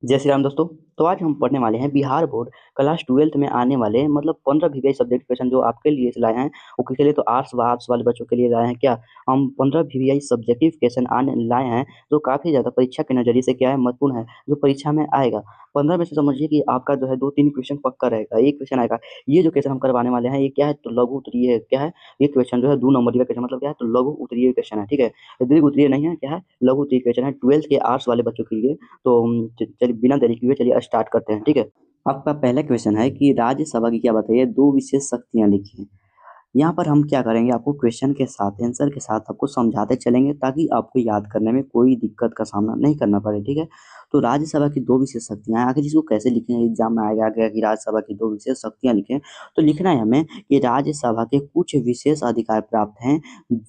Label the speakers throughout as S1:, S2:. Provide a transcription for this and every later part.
S1: जय श्री राम दोस्तों। तो आज हम पढ़ने वाले हैं बिहार बोर्ड क्लास 12th में आने वाले मतलब 15 वीवीआई सब्जेक्ट क्वेश्चन जो आपके लिए लाए हैं। वो किसके लिए? तो आर्ट्स वाले बच्चों के लिए लाए हैं। क्या हम 15 वीवीआई सब्जेक्टिव क्वेश्चन आने लाए हैं जो काफी ज्यादा परीक्षा के नजरिए से क्या है महत्वपूर्ण है, जो परीक्षा में आएगा। 15 में से समझिए कि आपका जो है 2-3 क्वेश्चन पक्का रहेगा, एक क्वेश्चन आएगा। ये जो क्वेश्चन हम करवाने वाले हैं ये क्या है? तो लघु उत्तरीय है। क्या है ये क्वेश्चन? जो है 2 नंबर का क्वेश्चन, मतलब क्या है? तो लघु उत्तरीय क्वेश्चन है। ठीक है, दीर्घ उत्तरीय नहीं है, क्या है? लघु उत्तरीय क्वेश्चन है 12th के आर्ट्स वाले बच्चों के लिए। तो चलिए बिना देरी किए चलिए स्टार्ट करते हैं। ठीक है, आपका पहला क्वेश्चन है कि राज्यसभा की क्या बताइए दो विशेष शक्तियां लिखी हैं। यहाँ पर हम क्या करेंगे, आपको क्वेश्चन के साथ आंसर के साथ आपको समझाते चलेंगे ताकि आपको याद करने में कोई दिक्कत का सामना नहीं करना पड़े। ठीक है, तो राज्यसभा की दो विशेष शक्तियां हैं। आखिर इसको कैसे लिखेंगे? एग्जाम में आएगा गया कि राज्यसभा की दो विशेष शक्तियां लिखें। तो लिखना है हमें कि राज्यसभा के कुछ विशेष अधिकार प्राप्त हैं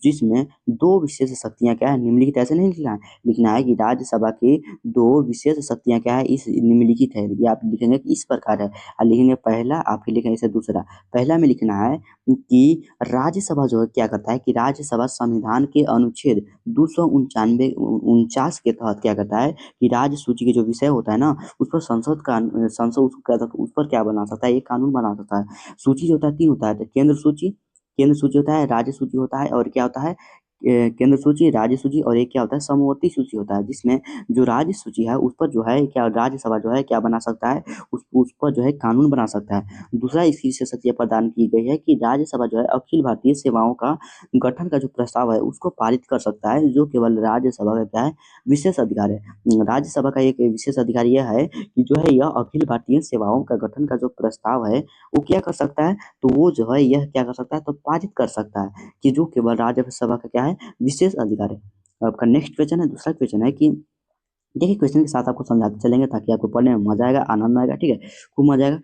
S1: जिसमें दो विशेष शक्तियां क्या है निम्नलिखित। ऐसे नहीं लिखना है, लिखना है कि राज्यसभा की दो विशेष शक्तियां क्या है इस निम्नलिखित है। ये आप लिखेंगे कि इस प्रकार है, और लिखेंगे पहला, आपके लिखेंगे इसे दूसरा। पहला में लिखना है कि राज्यसभा जो है क्या करता है कि राज्यसभा संविधान के अनुच्छेद 299 के तहत क्या करता है कि राज्य सूची के जो विषय होता है ना उस पर संसद उस पर क्या बना सकता है, एक कानून बना सकता है। सूची जो होता है 3 होता है, केंद्र सूची होता है, राज्य सूची होता है, और क्या होता है केंद्र सूची, राज्य सूची, और एक क्या होता है समवर्ती सूची होता है। जिसमें जो राज्य सूची है उस पर जो है क्या राज्यसभा जो है क्या बना सकता है, उस पर जो है कानून बना सकता है। दूसरा इसकी विशेषज्ञ प्रदान की गई है कि राज्यसभा जो है अखिल भारतीय सेवाओं का गठन का जो प्रस्ताव है उसको पारित कर सकता है, जो केवल राज्यसभा का क्या है विशेष अधिकार है। राज्यसभा का एक विशेष अधिकार यह है कि जो है यह अखिल भारतीय सेवाओं का गठन का जो प्रस्ताव है वो क्या कर सकता है, तो वो जो है यह क्या कर सकता है तो पारित कर सकता है, कि जो केवल राज्यसभा का क्या है विशेष अधिकार है। आपका नेक्स्ट क्वेश्चन है, दूसरा क्वेश्चन है कि देखिए क्वेश्चन के साथ आपको समझाते चलेंगे ताकि आपको पढ़ने में मजा आएगा, आनंद आएगा। ठीक है, खूब मजा आएगा।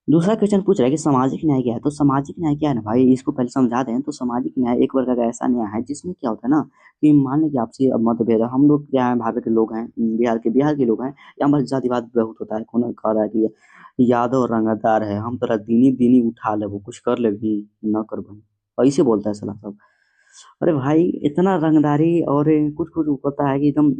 S1: दूसरा क्वेश्चन पूछ रहा है कि सामाजिक न्याय क्या है। तो सामाजिक न्याय क्या है ना भाई, इसको पहले समझा दें। तो सामाजिक न्याय एक प्रकार का ऐसा न्याय है जिसमें क्या होता है ना कि मान लीजिए आपसी अब मतभेद है, हम लोग क्या है भारत के लोग हैं, बिहार के लोग हैं, यहाँ पर जातिवाद बहुत होता है। कौन कह रहा है कि यादव रंगदार है, हम तोरा दीनी दीनी उठा ले, वो कुछ कर ले भी न कर भाई, और इसे बोलता है सलाह सब। अरे भाई इतना रंगदारी और कुछ कुछ होता है कि एकदम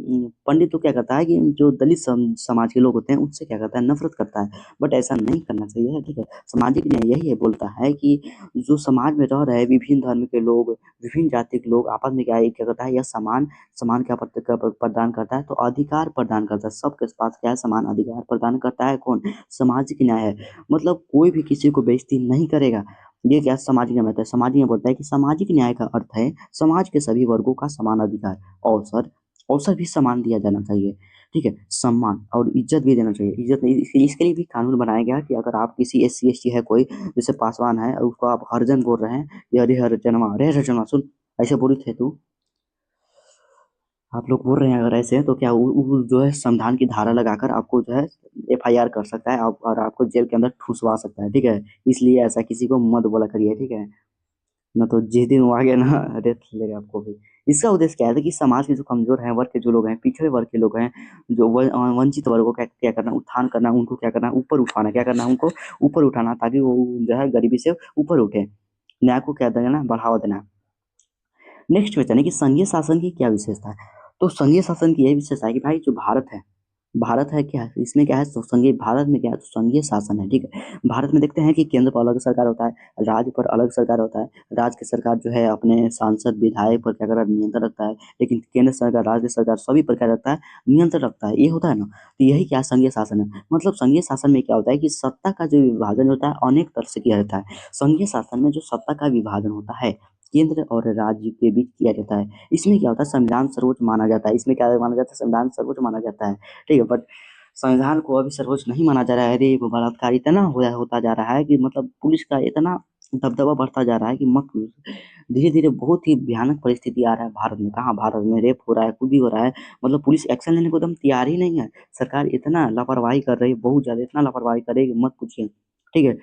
S1: पंडित तो क्या करता है कि जो दलित समाज के लोग होते हैं उससे क्या करता है नफरत करता है। बट ऐसा नहीं करना चाहिए। ठीक है, सामाजिक न्याय यही है, बोलता है कि जो समाज में रह रहे विभिन्न धर्म के लोग, विभिन्न जाति के लोग आपस में क्या करता है, यह समान समान प्रदान करता है, तो अधिकार प्रदान करता है। सबके पास क्या है समान अधिकार प्रदान करता है। कौन? सामाजिक न्याय है। मतलब कोई भी किसी को बेइज्जती नहीं करेगा। ये क्या सामाजिक न्याय होता है? सामाजिक न्याय बोलता है कि सामाजिक न्याय का अर्थ है समाज के सभी वर्गों का समान अधिकार, अवसर अवसर भी समान दिया जाना चाहिए। ठीक है, सम्मान और इज्जत भी देना चाहिए। इज्जत नहीं, इसके लिए भी कानून बनाया गया कि अगर आप किसी SC ST है कोई, जैसे पासवान है और उसको आप हरिजन बोल रहे हैं, ये अरे हरिजनवा सुन, ऐसे बोली थे तू, आप लोग बोल रहे हैं अगर ऐसे तो क्या जो है संविधान की धारा लगाकर आपको जो है FIR कर सकता है और आपको जेल के अंदर ठुसवा सकता है। ठीक है, इसलिए ऐसा किसी को मत बोला करिए। ठीक है, ना तो जिस दिन वो आ गया ना रेत लेगा आपको भी। इसका उद्देश्य क्या है कि समाज के जो कमजोर हैं, वर्ग के जो लोग हैं, पिछड़े वर्ग के लोग हैं, जो वंचित वर्गों को क्या क्या करना, उत्थान करना, उनको क्या करना, ऊपर उठाना, क्या करना उनको ऊपर उठाना, ताकि वो जो है गरीबी से ऊपर उठे। न्याय को क्या देना, बढ़ावा देना। नेक्स्ट क्वेश्चन है कि संघीय शासन की क्या विशेषता है। तो संघीय शासन की यही विशेषता है कि भाई जो भारत है क्या है, इसमें क्या है तो संघीय, भारत में क्या है तो संघीय शासन है। ठीक है, भारत में देखते हैं कि केंद्र पर अलग सरकार होता है, राज्य पर अलग सरकार होता है। राज्य की सरकार जो है अपने सांसद विधायक पर क्या कर नियंत्रण रखता है, लेकिन केंद्र सरकार, राज्य सरकार सभी पर क्या रखता है नियंत्रण रखता है। ये होता है ना, तो यही क्या संघीय शासन है। मतलब संघीय शासन में क्या होता है कि सत्ता का जो विभाजन होता है अनेक तरह से किया जाता है। संघीय शासन में जो सत्ता का विभाजन होता है केंद्र और राज्य के बीच किया जाता है, इसमें क्या होता है संविधान सर्वोच्च माना जाता है। इसमें क्या माना जाता है, संविधान सर्वोच्च माना जाता है। ठीक है, बट संविधान को अभी सर्वोच्च नहीं माना जा रहा है। अरे वो बलात्कार इतना होता जा रहा है कि मतलब पुलिस का इतना दबदबा बढ़ता जा रहा है कि मत पूछो। धीरे धीरे बहुत ही भयानक परिस्थिति आ रहा है भारत में। कहाँ भारत में रेप हो रहा है, कुछ भी हो रहा है, मतलब पुलिस एक्शन लेने को एकदम तैयार ही नहीं है। सरकार इतना लापरवाही कर रही है, बहुत ज्यादा इतना लापरवाही कर रही है कि मत पूछिए। ठीक है,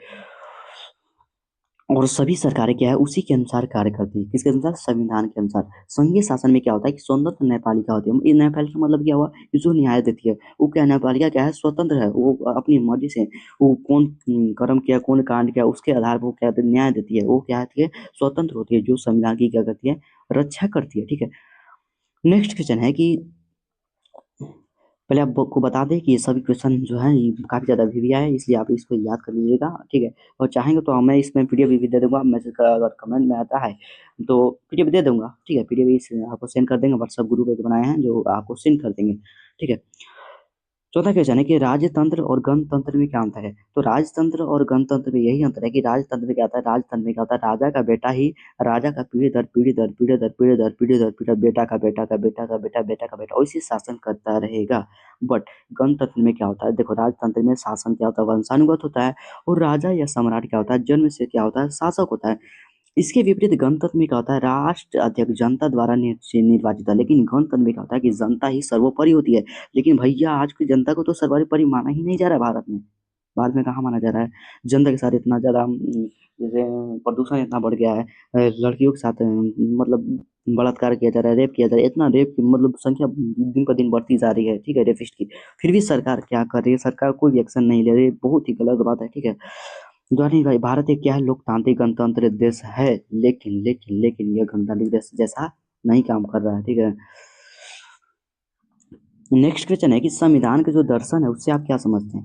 S1: और सभी सरकारें क्या है उसी के अनुसार कार्य करती है। किसके अनुसार? संविधान के अनुसार। संघीय शासन में क्या होता है कि स्वतंत्र न्यायपालिका होती है। ये न्यायपालिका मतलब क्या हुआ कि जो न्याय देती है वो क्या, न्यायपालिका क्या है स्वतंत्र है, वो अपनी मर्जी से वो कौन कर्म किया, कौन कांड किया, उसके आधार पर वो क्या न्याय देती है। वो क्या होती है स्वतंत्र होती है, जो संविधान की क्या करती है रक्षा करती है। ठीक है, नेक्स्ट क्वेश्चन है कि पहले आपको बता दें कि ये सभी क्वेश्चन जो है ये काफ़ी ज़्यादा वीवी है, इसलिए आप इसको याद कर लीजिएगा, ठीक है। और चाहेंगे तो मैं इसमें पीडीएफ भी दे दूंगा, मैसेज का अगर कमेंट में आता है तो पीडीएफ दे दूंगा, ठीक है। पीडीएफ इस आपको सेंड कर देंगे, व्हाट्सएप ग्रुप एक बनाए हैं जो आपको सेंड कर देंगे, ठीक है। चौथा क्वेश्चन है कि राजतंत्र और गणतंत्र में क्या अंतर है। तो राजतंत्र और गणतंत्र में यही अंतर है कि राजतंत्र में क्या होता है, राजतंत्र में क्या होता है, राजा का बेटा ही राजा का पीढ़ी दर पीढ़ी दर पीढ़ी दर पीढ़ी दर पीढ़ी दर पीढ़ी बेटा का बेटा का बेटा का बेटा बेटा का बेटा वैसे शासन करता रहेगा। बट गणतंत्र में क्या होता है, देखो राजतंत्र में शासन क्या होता है, वंशानुगत होता है, और राजा या सम्राट क्या होता है, जन्म से क्या होता है, शासक होता है। इसके विपरीत गणतंत्र में क्या होता है, राष्ट्र अध्यक्ष जनता द्वारा निर्वाचित है, लेकिन गणतंत्र में क्या होता है कि जनता ही सर्वोपरि होती है। लेकिन भैया आज की जनता को तो सर्वोपरि माना ही नहीं जा रहा है भारत में। भारत में कहाँ माना जा रहा है, जनता के साथ इतना ज़्यादा जैसे प्रदूषण इतना बढ़ गया है, लड़कियों के साथ मतलब बलात्कार किया जा रहा है, रेप किया जा रहा है, इतना रेप की मतलब संख्या दिन पर दिन बढ़ती जा रही है, ठीक है, रेपिस्ट की। फिर भी सरकार क्या कर रही है, सरकार कोई भी एक्शन नहीं ले रही है, बहुत ही गलत बात है, ठीक है। द्वानी भाई भारत एक क्या है, लोकतांत्रिक गणतंत्र देश है, लेकिन यह गणतांत्रिक देश जैसा नहीं काम कर रहा है, ठीक है। नेक्स्ट क्वेश्चन है कि संविधान के जो दर्शन है उससे आप क्या समझते हैं।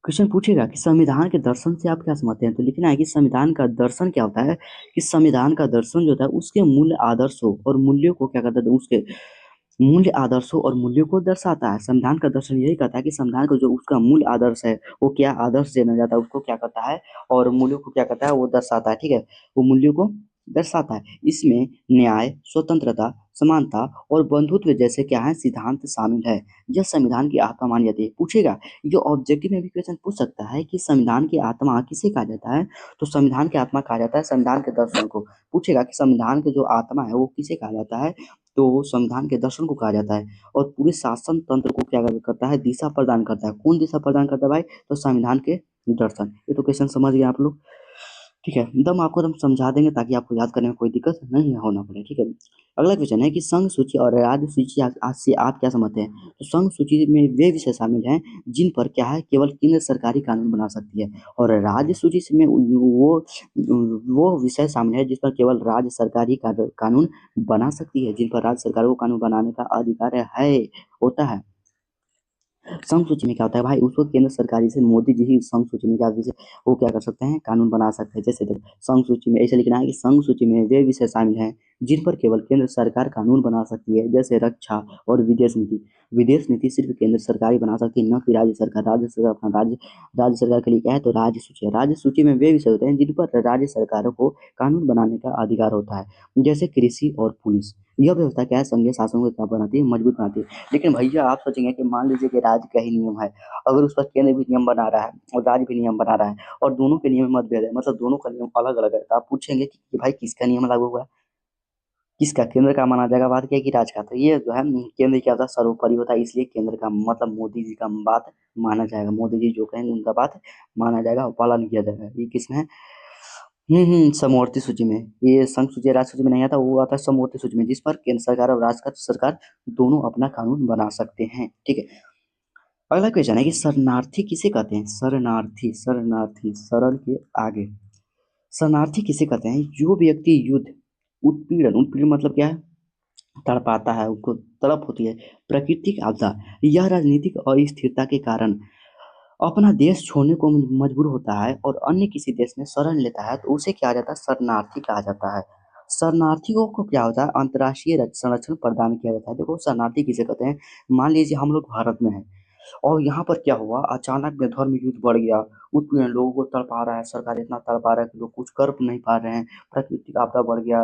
S1: क्वेश्चन पूछेगा कि संविधान के दर्शन से आप क्या समझते हैं, तो लिखना है कि संविधान का दर्शन क्या होता है, कि संविधान का दर्शन जो होता है उसके मूल्य आदर्शों और मूल्यों को क्या करता है, उसके मूल्य आदर्शों और मूल्यों को दर्शाता है। संविधान का दर्शन यही कहता है कि संविधान का जो उसका मूल आदर्श है वो क्या आदर्श देना जाता है उसको क्या करता है, और मूल्यों को क्या करता है वो दर्शाता है, ठीक है। वो मूल्यों को दर्शाता है। इसमें न्याय, स्वतंत्रता, समानता और बंधुत्व जैसे क्या है सिद्धांत शामिल है। यह संविधान की आत्मा मानी जाती है। पूछेगा, ये ऑब्जेक्टिव में भी क्वेश्चन पूछ सकता है कि संविधान की आत्मा किसे कहा जाता है, तो संविधान की आत्मा कहा जाता है संविधान के दर्शन को। पूछेगा कि संविधान के जो आत्मा है वो किसे कहा जाता है, तो संविधान के दर्शन को कहा जाता है। और पूरे शासन तंत्र को क्या करता है, दिशा प्रदान करता है। कौन दिशा प्रदान करता है भाई, तो संविधान के दर्शन। ये तो क्वेश्चन समझ गए आप लोग, ठीक है। एकदम आपको एकदम समझा देंगे ताकि आपको याद करने में कोई दिक्कत नहीं होना पड़े, ठीक है। अगला क्वेश्चन है कि संघ सूची और राज्य सूची आज से आप क्या समझते हैं। तो संघ सूची में वे विषय शामिल हैं जिन पर क्या है केवल केंद्र सरकारी कानून बना सकती है, और राज्य सूची से में वो विषय शामिल है जिस पर केवल राज्य सरकार ही कानून बना सकती है, जिन पर राज्य सरकार को कानून बनाने का अधिकार है होता है। संघ सूची में क्या होता है भाई, उसको केंद्र सरकारी से मोदी जी ही संघ सूची में क्या विषय वो क्या कर सकते हैं, कानून बना सकते हैं। जैसे देखो संघ सूची में ऐसे लिखना है कि संघ सूची में वे विषय शामिल हैं जिन पर केवल केंद्र सरकार कानून बना सकती है, जैसे रक्षा और विदेश नीति। विदेश नीति सिर्फ केंद्र सरकार ही बना सकती है, न कि राज्य सरकार। राज्य सरकार अपना राज्य सरकार के लिए क्या है, तो राज्य सूची है। राज्य सूची में वे विषय होते हैं जिन पर राज्य सरकारों को कानून बनाने का अधिकार होता है, जैसे कृषि और पुलिस। यह व्यवस्था क्या है, संघीय शासन को क्या बनाती है, मजबूत बनाती है। लेकिन भैया आप सोचेंगे कि मान लीजिए कि राज्य का ही नियम है, अगर उस पर केंद्र भी नियम बना रहा है और राज्य भी नियम बना रहा है, और दोनों के नियम में मतभेद है, मतलब दोनों का नियम अलग अलग है, तो आप पूछेंगे कि भाई किसका नियम लागू हुआ है, किसका, केंद्र का माना जाएगा बात क्या, कि राज्य का। तो ये जो है केंद्र क्या होता है, सर्वोपरि होता है, इसलिए केंद्र का मतलब मोदी जी का बात माना जाएगा। मोदी जी जो कहेंगे उनका बात माना जाएगा और पालन किया जाएगा। ये किसमें है, समवर्ती सूची में। ये संघ सूची राज्य सूची में नहीं आता, वो आता है समवर्ती सूची में, जिस पर केंद्र सरकार और राज्य सरकार दोनों अपना कानून बना सकते हैं, ठीक है। अगला क्वेश्चन है कि शरणार्थी किसे कहते हैं। शरणार्थी, शरणार्थी, शरण के आगे शरणार्थी किसे कहते हैं, जो व्यक्ति युद्ध, उत्पीड़न, उत्पीड़न मतलब क्या है, तड़पाता है, उनको तड़प होती है, प्राकृतिक आपदा या राजनीतिक अस्थिरता के कारण अपना देश छोड़ने को मजबूर होता है और अन्य किसी देश में शरण लेता है, तो उसे क्या जाता है, शरणार्थी कहा जाता है। शरणार्थियों को क्या होता है, अंतर्राष्ट्रीय संरक्षण प्रदान किया जाता है। देखो शरणार्थी किसे कहते हैं, मान लीजिए हम लोग भारत में हैं और यहाँ पर क्या हुआ, अचानक में धर्म युद्ध बढ़ गया, उत्पीड़न लोगों को तड़पा रहा है, सरकार इतना तड़पा रहा है कि लोग कुछ कर नहीं पा रहे हैं, प्राकृतिक आपदा बढ़ गया,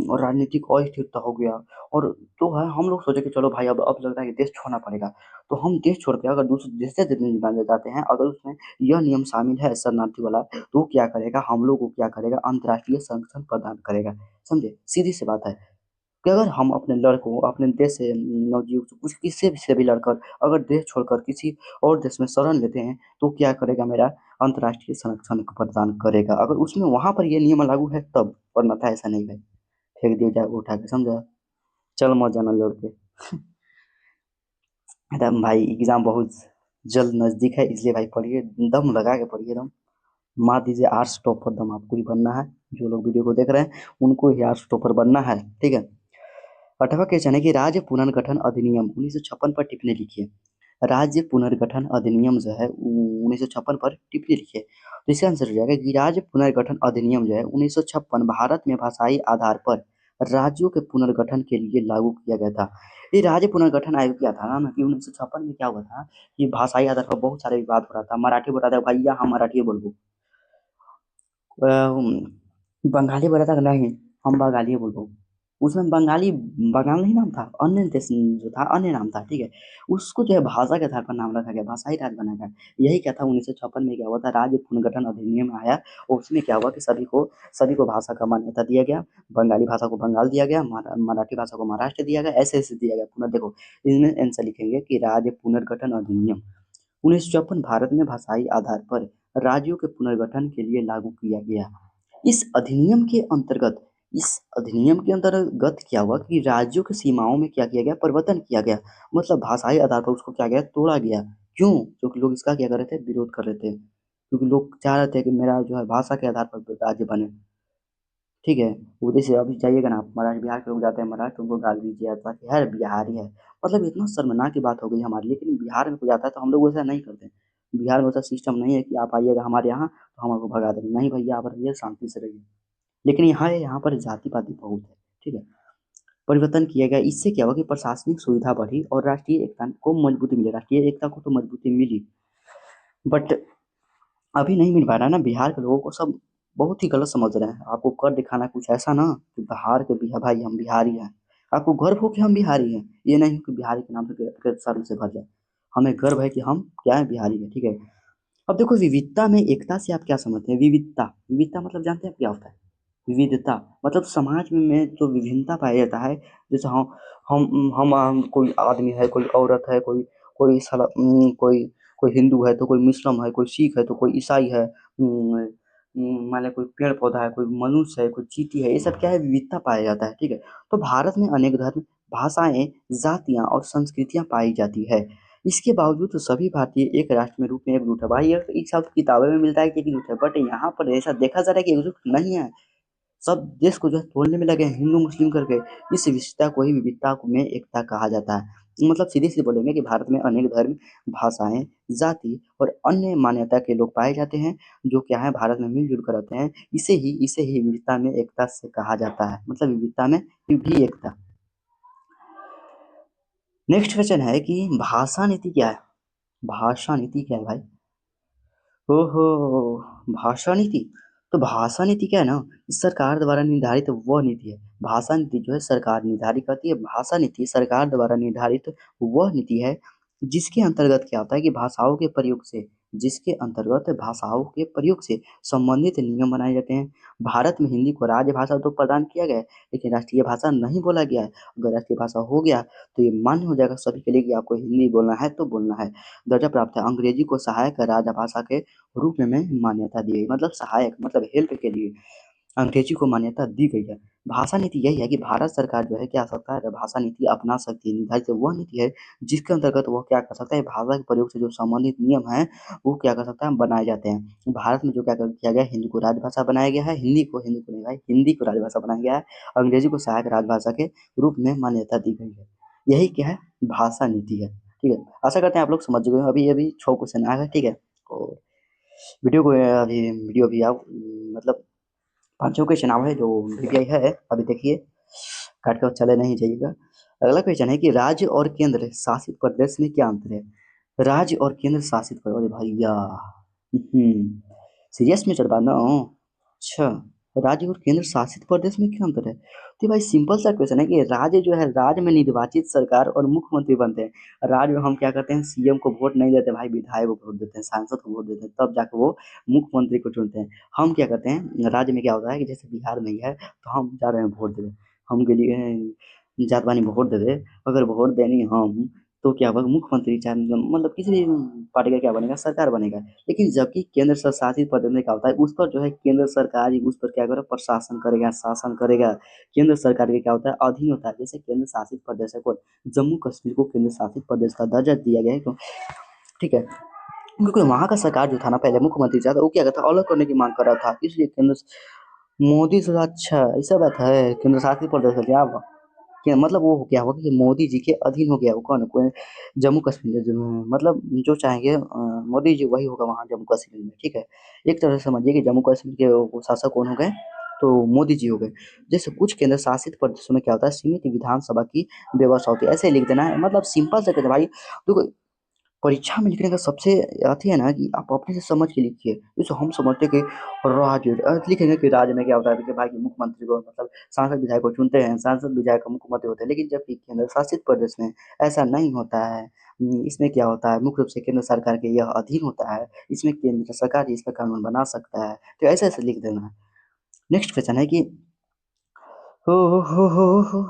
S1: और राजनीतिक अस्थिरता हो गया। और तो है हम लोग सोचे कि चलो भाई अब लगता है कि देश छोड़ना पड़ेगा, तो हम देश छोड़ के अगर दूसरे दूसरे देश में जाना जाते हैं, अगर उसमें यह नियम शामिल है शरणार्थी वाला, तो वो क्या करेगा, हम लोग को क्या करेगा, अंतर्राष्ट्रीय संरक्षण प्रदान करेगा। समझे, सीधी सी बात है कि अगर हम अपने लड़कों, अपने देश से नवयुवक से कुछ किसी से भी लड़कर अगर देश छोड़कर किसी और देश में शरण लेते हैं, तो क्या करेगा, मेरा अंतर्राष्ट्रीय संरक्षण प्रदान करेगा। अगर उसमें वहां पर ये नियम लागू है तब, वरना था ऐसा नहीं है। फेंक दिया जाए उठा के, समझा, चल मत जाना लड़ के। एकदम भाई एग्जाम बहुत जल्द नजदीक है, इसलिए भाई पढ़िए, दम लगा के पढ़िए, दम मार दीजिए। आर्ट्स टॉपर दम आपको ही बनना है, जो लोग वीडियो को देख रहे हैं उनको ही आर्ट्स टॉपर बनना है, ठीक है। 8वां क्वेश्चन है कि राज्य पुनर्गठन अधिनियम 1956 पर टिप्पणी लिखिए। राज्य पुनर्गठन अधिनियम जो है 1956 पर टिप्पणी लिखिए। तो इसका आंसर हो जाएगा कि राज्य पुनर्गठन अधिनियम जो है 1956 भारत में भाषाई आधार पर राज्यों के पुनर्गठन के लिए लागू किया गया था। ये राज्य पुनर्गठन आयोग क्या था ना कि 1956 में क्या हुआ था कि भाषाई आधार पर बहुत सारे विवाद हो रहा था। मराठी बोल रहा था भैया हम मराठी बोलबो, बंगाली बोला था कि नहीं हम बंगाली बोलबो। उसमें बंगाली बंगाल नहीं नाम था, अन्य देश जो था अन्य नाम था, ठीक है। उसको जो है भाषा के आधार पर नाम रखा गया, भाषाई राज्य बनाया गया। यही क्या था 1956 में क्या हुआ था, राज्य पुनर्गठन अधिनियम आया और उसमें क्या हुआ कि सभी को भाषा का मान्यता दिया गया। बंगाली भाषा को बंगाल दिया गया, मराठी भाषा को महाराष्ट्र दिया गया, ऐसे ऐसे दिया गया। पुनः देखो इसमें आंसर लिखेंगे कि राज्य पुनर्गठन अधिनियम 1956 भारत में भाषाई आधार पर राज्यों के पुनर्गठन के लिए लागू किया गया। इस अधिनियम के अंतर्गत क्या हुआ कि राज्यों की सीमाओं में क्या किया गया, परिवर्तन किया गया। मतलब भाषाई आधार पर उसको क्या गया, तोड़ा गया। क्यों? क्योंकि लोग इसका क्या कर रहे थे, विरोध कर रहे थे। क्योंकि लोग चाह रहे थे कि मेरा जो है भाषा के आधार पर राज्य बने, ठीक है। वो जैसे अभी जाइएगा ना आप महाराष्ट्र, बिहार के लोग जाते हैं महाराष्ट्र, उनको गाली दीजिए अथवा कि यार बिहारी है, मतलब इतना शर्मनाक की बात हो गई हमारे लिए। लेकिन बिहार में कोई जाता है तो हम लोग वैसा नहीं करते। बिहार में वैसा सिस्टम नहीं है कि आप आइएगा हमारे यहाँ तो हम आपको भगा देंगे, नहीं भैया आप रहिए शांति से रहिए। लेकिन यहाँ पर जाति पाति बहुत है, ठीक है। परिवर्तन किया गया, इससे क्या हुआ कि प्रशासनिक सुविधा बढ़ी और राष्ट्रीय एकता को मजबूती मिली। राष्ट्रीय एकता को तो मजबूती मिली, बट अभी नहीं मिल पा रहा है ना। बिहार के लोगों को सब बहुत ही गलत समझ रहे हैं। आपको कर दिखाना कुछ ऐसा ना कि बिहार के भाई हम बिहारी हैं, आपको गर्व हो कि हम बिहारी हैं। ये नहीं कि बिहारी के नाम से सर से भर जाए। हमें गर्व है कि हम क्या है, बिहारी हैं, ठीक है। अब देखो विविधता में एकता से आप क्या समझते हैं? विविधता, विविधता मतलब जानते हैं क्या होता है? विविधता मतलब समाज में जो विभिन्नता पाया जाता है। जैसे कोई आदमी है, कोई औरत है, कोई कोई कोई हिंदू है तो कोई मुस्लिम है, कोई सिख है तो कोई ईसाई है, मान लें कोई पेड़ पौधा है, कोई मनुष्य है, कोई चींटी है, ये सब क्या है, विविधता पाया जाता है, ठीक है। तो भारत में अनेक धर्म, भाषाएं, जातियां और संस्कृतियां पाई जाती है। इसके बावजूद तो सभी भारतीय एक राष्ट्र में रूप में एकजुट है। भाई ये एक शब्द किताबों में मिलता है कि एकजुट है, बट यहाँ पर ऐसा देखा जा रहा है कि एकजुट नहीं है। सब देश को जो है तोड़ने में लगे हैं, हिंदू मुस्लिम करके। इस विविधता को ही विविधता में एकता कहा जाता है। मतलब सीधे सीधे बोलेंगे कि भारत में अनेक धर्म, भाषाएं, जाति और अन्य मान्यता के लोग पाए जाते हैं, जो क्या है भारत में मिलजुल कर रहते हैं। इसे ही विविधता में एकता से कहा जाता है, मतलब विविधता में भी एकता। नेक्स्ट क्वेश्चन है कि भाषा नीति क्या है? भाषा नीति क्या है भाई? ओहो, भाषा नीति। तो भाषा नीति क्या है ना, सरकार द्वारा निर्धारित वह नीति है। भाषा नीति जो है सरकार निर्धारित करती है, भाषा नीति सरकार द्वारा निर्धारित वह नीति है जिसके अंतर्गत क्या होता है कि भाषाओं के प्रयोग से संबंधित नियम बनाए जाते हैं। भारत में हिंदी को राज्य भाषा तो प्रदान किया गया है, लेकिन राष्ट्रीय भाषा नहीं बोला गया है। अगर राष्ट्रीय भाषा हो गया तो ये मान्य हो जाएगा सभी के लिए कि आपको हिंदी बोलना है तो बोलना है। दर्जा प्राप्त है। अंग्रेजी को सहायक राजभाषा के रूप में मान्यता दी गई, मतलब सहायक मतलब हेल्प के लिए अंग्रेजी को मान्यता दी गई है। भाषा नीति यही है कि भारत सरकार जो है क्या सकता है, भाषा नीति अपना सकती है। निर्धारित वह नीति है जिसके अंतर्गत वह क्या कर सकता है, भाषा के प्रयोग से जो संबंधित नियम है वो क्या कर सकता है, बनाए जाते हैं। भारत में जो किया गया, हिंदी को राजभाषा बनाया गया है, हिंदी को नहीं भाई, हिंदी को राजभाषा बनाया गया है। अंग्रेजी को सहायक राजभाषा के रूप में मान्यता दी गई है। यही क्या है, भाषा नीति है, ठीक है। आशा करते हैं आप लोग समझ गए हो। अभी अभी 6 क्वेश्चन आया है, ठीक है। और वीडियो भी आप मतलब 5 क्वेश्चन आवा है जो वीपीआई है। अभी देखिए, काट कर चले नहीं जाइएगा। अगला क्वेश्चन है कि राज्य और केंद्र शासित प्रदेश में क्या अंतर है? राज्य और केंद्र शासित प्रदेश, अरे भैया सीरियस में चल रहा ना। अच्छा, राज्य और केंद्र शासित प्रदेश में क्या अंतर है? तो भाई सिंपल सा क्वेश्चन है कि राज्य जो है, राज्य में निर्वाचित सरकार और मुख्यमंत्री बनते हैं। राज्य में हम क्या करते हैं, सीएम को वोट नहीं देते भाई, विधायक को वोट देते हैं, सांसद को वोट देते हैं, तब जाकर वो मुख्यमंत्री को चुनते हैं। हम क्या करते हैं, राज्य में क्या होता है कि जैसे बिहार में ही है तो हम जा रहे हैं वोट देने, हम के लिए जात बानी वोट दे दे। अगर वोट देनी हम तो क्या होगा, मुख्यमंत्री चाहे मतलब किसी भी पार्टी का क्या बनेगा, सरकार बनेगा। लेकिन जबकि केंद्र शासित प्रदेश में क्या होता है, उस पर जो है केंद्र सरकार ही उस पर क्या करेगा, प्रशासन करेगा, शासन करेगा। केंद्र सरकार के क्या होता है, अधीन होता है। जैसे केंद्र शासित प्रदेश है कौन, जम्मू कश्मीर को केंद्र शासित प्रदेश का दर्जा दिया गया है, क्यों, ठीक है। क्योंकि वहाँ का सरकार जो था ना, पहले मुख्यमंत्री था वो क्या करता, अलग करने की मांग कर रहा था, इसलिए केंद्र मोदी से। अच्छा ऐसा बात है, केंद्र शासित प्रदेश है क्या? क्या मतलब वो हो गया होगा कि मोदी जी के अधीन हो गया वो कौन कोई जम्मू कश्मीर मतलब जो चाहेंगे मोदी जी वही होगा वहाँ जम्मू कश्मीर में, ठीक है। एक तरह से समझिए कि जम्मू कश्मीर के वो शासक कौन हो गए, तो मोदी जी हो गए। जैसे कुछ केंद्र शासित प्रदेशों में क्या होता है, सीमित विधानसभा की व्यवस्था होती है, ऐसे लिख देना है, मतलब सिंपल से कहते हैं भाई। देखो परीक्षा में लिखने का सबसे अथी है ना कि आप अपने से समझ के लिखिए। जैसे हम समझते हैं कि राज्य लिखेंगे कि राज्य में क्या होता है, देखिए भाई कि मुख्यमंत्री को मतलब सांसद विधायक को चुनते हैं, सांसद विधायक का मुख्यमंत्री होते हैं, लेकिन जबकि केंद्र शासित प्रदेश में ऐसा नहीं होता है। इसमें क्या होता है, मुख्य रूप से केंद्र सरकार के यह अधीन होता है, इसमें केंद्र सरकार ही इसका कानून बना सकता है, तो ऐसे ऐसे लिख देना है। नेक्स्ट क्वेश्चन है कि हो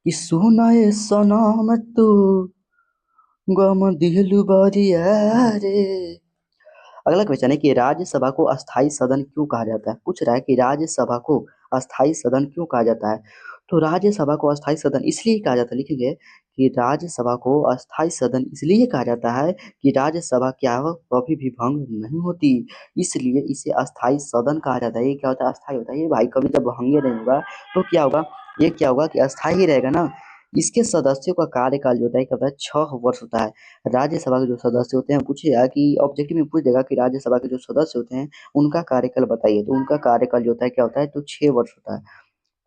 S1: कि सुना ये सनम तू गम दिलु बरिया रे। अगला क्वेश्चन है कि राज्यसभा को अस्थाई सदन क्यों कहा जाता है। पूछ रहा है कि राज्यसभा को अस्थाई सदन क्यों कहा जाता है। तो राज्यसभा को अस्थाई सदन इसलिए कहा जाता है, लिखेंगे कि राज्यसभा को अस्थाई सदन इसलिए कहा जाता है कि राज्यसभा क्या हो कभी भी भंग नहीं होती, इसलिए इसे अस्थाई सदन कहा जाता है। ये क्या होता है, अस्थाई होता है। ये भाई कभी जब भंग नहीं होगा तो क्या होगा, ये क्या होगा कि अस्थाई ही रहेगा ना। इसके सदस्यों का कार्यकाल जो होता है क्या होता है, 6 वर्ष होता है। राज्यसभा के जो सदस्य होते हैं, पूछेगा कि ऑब्जेक्टिव में पूछ देगा कि राज्यसभा के जो सदस्य होते हैं उनका कार्यकाल बताइए, तो उनका कार्यकाल जो होता है क्या होता है, तो 6 वर्ष होता है।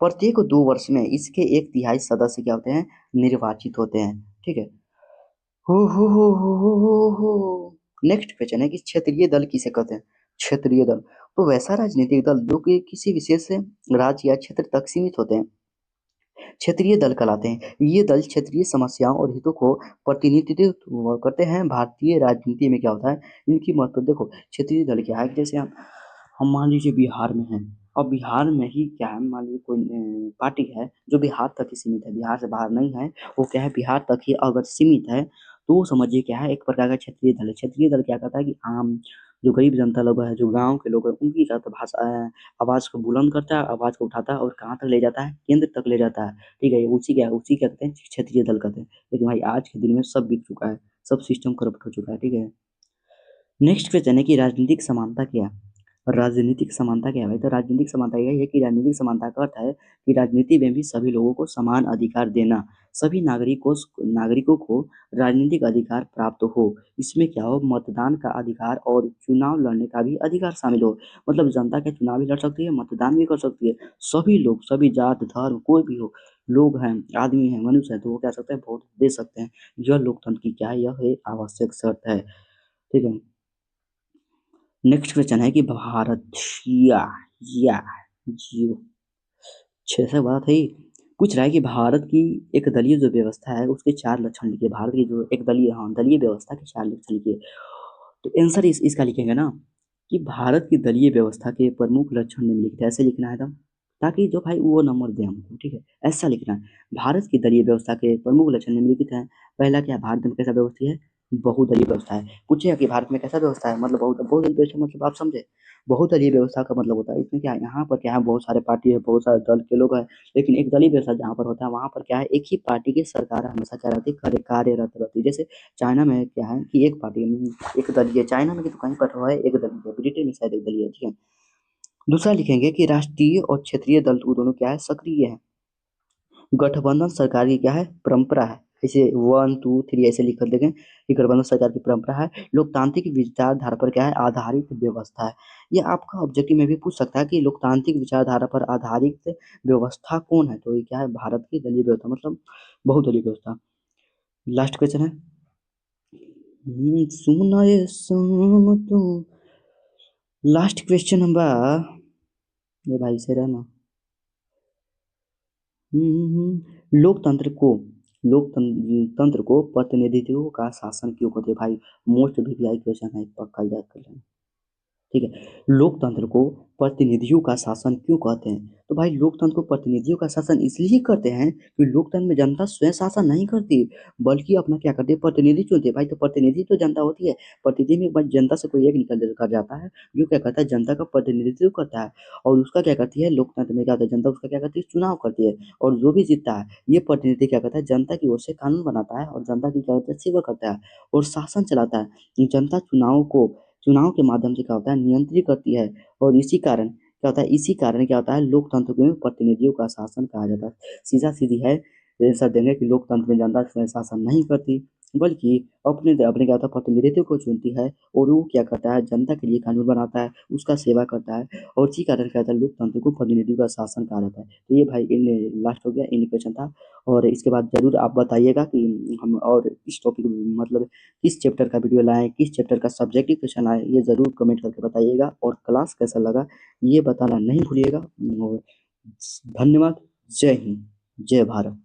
S1: प्रत्येक 2 वर्ष में इसके 1/3 सदस्य क्या होते हैं, निर्वाचित होते हैं, ठीक है। हो नेक्स्ट क्वेश्चन है कि क्षेत्रीय दल किसे कहते हैं। क्षेत्रीय दल तो वैसा राजनीतिक दल जो कि किसी विशेष राज्य या क्षेत्र तक सीमित होते हैं, क्षेत्रीय दल कहलाते हैं। ये दल क्षेत्रीय समस्याओं और हितों को प्रतिनिधित्व करते हैं। भारतीय राजनीति में क्या होता है, इनकी महत्व देखो। क्षेत्रीय दल क्या है, जैसे हम मान लीजिए बिहार में हैं, अब बिहार में ही क्या है, मान लीजिए कोई पार्टी है जो बिहार तक ही सीमित है, बिहार से बाहर नहीं है, वो क्या है बिहार तक ही अगर सीमित है, तो वो समझिए क्या है, एक प्रकार का क्षेत्रीय दल है। क्षेत्रीय दल क्या करता है कि आम जो गरीब जनता लोग है, जो गाँव के लोग हैं, उनकी क्या होता है भाषा आवाज़ को बुलंद करता है, आवाज़ को उठाता है और कहाँ तक ले जाता है, केंद्र तक ले जाता है, ठीक है। ये उसी क्या कहते हैं, क्षेत्रीय दल कहते हैं। लेकिन भाई आज के दिन में सब बिक चुका है, सब सिस्टम करप्ट हो चुका है, ठीक है। नेक्स्ट क्वेश्चन है कि राजनीतिक समानता क्या है। राजनीतिक समानता क्या है भाई, तो राजनीतिक समानता यही है कि राजनीतिक समानता का अर्थ है कि राजनीति में भी सभी लोगों को समान अधिकार देना, सभी नागरिकों को राजनीतिक अधिकार प्राप्त हो। इसमें क्या हो, मतदान का अधिकार और चुनाव लड़ने का भी अधिकार शामिल हो। मतलब जनता क्या चुनाव भी लड़ सकती है, मतदान भी कर सकती है। सभी लोग, सभी जात धर्म कोई भी हो, लोग हैं, आदमी हैं, मनुष्य है, तो वो क्या सकते हैं, वोट दे सकते हैं। यह लोकतंत्र की क्या है, यह एक आवश्यक शर्त है, ठीक है। नेक्स्ट क्वेश्चन है कि भारत या जियो 6 से बात है। पूछ रहा है कि भारत की एक दलीय जो व्यवस्था है उसके 4 लक्षण लिखिए। भारत की जो एक दलीय, हाँ दलीय व्यवस्था के 4 लक्षण लिखिए। तो आंसर इसका लिखेंगे ना कि भारत की दलीय व्यवस्था के प्रमुख लक्षण निम्नलिखित है, ऐसे लिखना है एकदम, ताकि जो भाई वो नंबर दे हमको, ठीक है। ऐसा लिखना है, भारत की दलीय व्यवस्था के प्रमुख लक्षण निम्नलिखित हैं। पहला क्या है, भारत में कैसा व्यवस्था है, बहुदलीय व्यवस्था है। पूछेगा कि भारत में कैसा व्यवस्था है, मतलब बहुदलीय व्यवस्था मतलब आप समझे। बहुदलीय व्यवस्था का मतलब होता है, इसमें क्या है, यहाँ पर क्या है, बहुत सारे पार्टी है, बहुत सारे दल के लोग हैं, लेकिन एक दलीय व्यवस्था जहाँ पर होता है वहाँ पर क्या है, एक ही पार्टी की सरकार हमेशा क्या रहती है, कार्यरत रहती है। जैसे चाइना में क्या है कि एक पार्टी एक दलीय है, चाइना में तो कहीं पर है एक दलीय है, ब्रिटेन में शायद एक दलीय है, ठीक है। दूसरा लिखेंगे कि राष्ट्रीय और क्षेत्रीय दल दोनों क्या है, सक्रिय है। गठबंधन सरकार की क्या है, परंपरा है। ऐसे 1 2 3 ऐसे लिख कर देखें कि गठबंधन सरकार की परंपरा है। लोकतांत्रिक विचारधारा पर क्या है, आधारित व्यवस्था है। ये आपका ऑब्जेक्टिव में भी पूछ सकता है कि लोकतांत्रिक विचारधारा पर आधारित व्यवस्था कौन है, तो ये क्या है, भारत की दलीय व्यवस्था मतलब बहुदलीय व्यवस्था। लास्ट क्वेश्चन है, सुन ये सुन तू, लास्ट क्वेश्चन बा, ये भाई से रहना। लोकतंत्र को प्रतिनिधित्व का शासन क्यों कहते हैं भाई, मोस्ट वीवीआई क्वेश्चन है, पक्का याद कर लेना, ठीक है। लोकतंत्र को प्रतिनिधियों का शासन क्यों कहते हैं, तो भाई लोकतंत्र को प्रतिनिधियों का शासन इसलिए करते हैं कि लोकतंत्र में जनता स्वयं शासन नहीं करती, बल्कि अपना क्या करती है, प्रतिनिधि चुनती है। भाई तो प्रतिनिधि तो जनता होती है, प्रतिनिधि में भाई जनता से कोई एक निकल कर जाता है जो क्या करता है, जनता का प्रतिनिधित्व करता है, और उसका क्या करती है, लोकतंत्र में क्या होता है, जनता उसका क्या करती है, चुनाव करती है, और जो भी जीतता है ये प्रतिनिधि क्या करता है, जनता की ओर से कानून बनाता है और जनता की क्या करता है, सेवा करता है और शासन चलाता है। जनता चुनाव के माध्यम से क्या होता है, नियंत्रित करती है, और इसी कारण क्या होता है, लोकतंत्र को प्रतिनिधियों का शासन कहा जाता है। सीधा सीधी है, आंसर देंगे कि लोकतंत्र में जनता शासन नहीं करती, बल्कि अपने अपने क्या होता है प्रतिनिधित्व को चुनती है, और वो क्या करता है जनता के लिए कानून बनाता है, उसका सेवा करता है, और इसी कारण क्या होता है लोकतंत्र को प्रतिनिधित्व का शासन कहा जाता है। तो ये भाई इन लास्ट हो गया, इन क्वेश्चन था। और इसके बाद जरूर आप बताइएगा कि हम और इस टॉपिक मतलब किस चैप्टर का वीडियो लाएं, किस चैप्टर का सब्जेक्टिव क्वेश्चन आए, ये जरूर कमेंट करके बताइएगा। और क्लास कैसा लगा ये बताना नहीं भूलिएगा। और धन्यवाद। जय हिंद, जय भारत।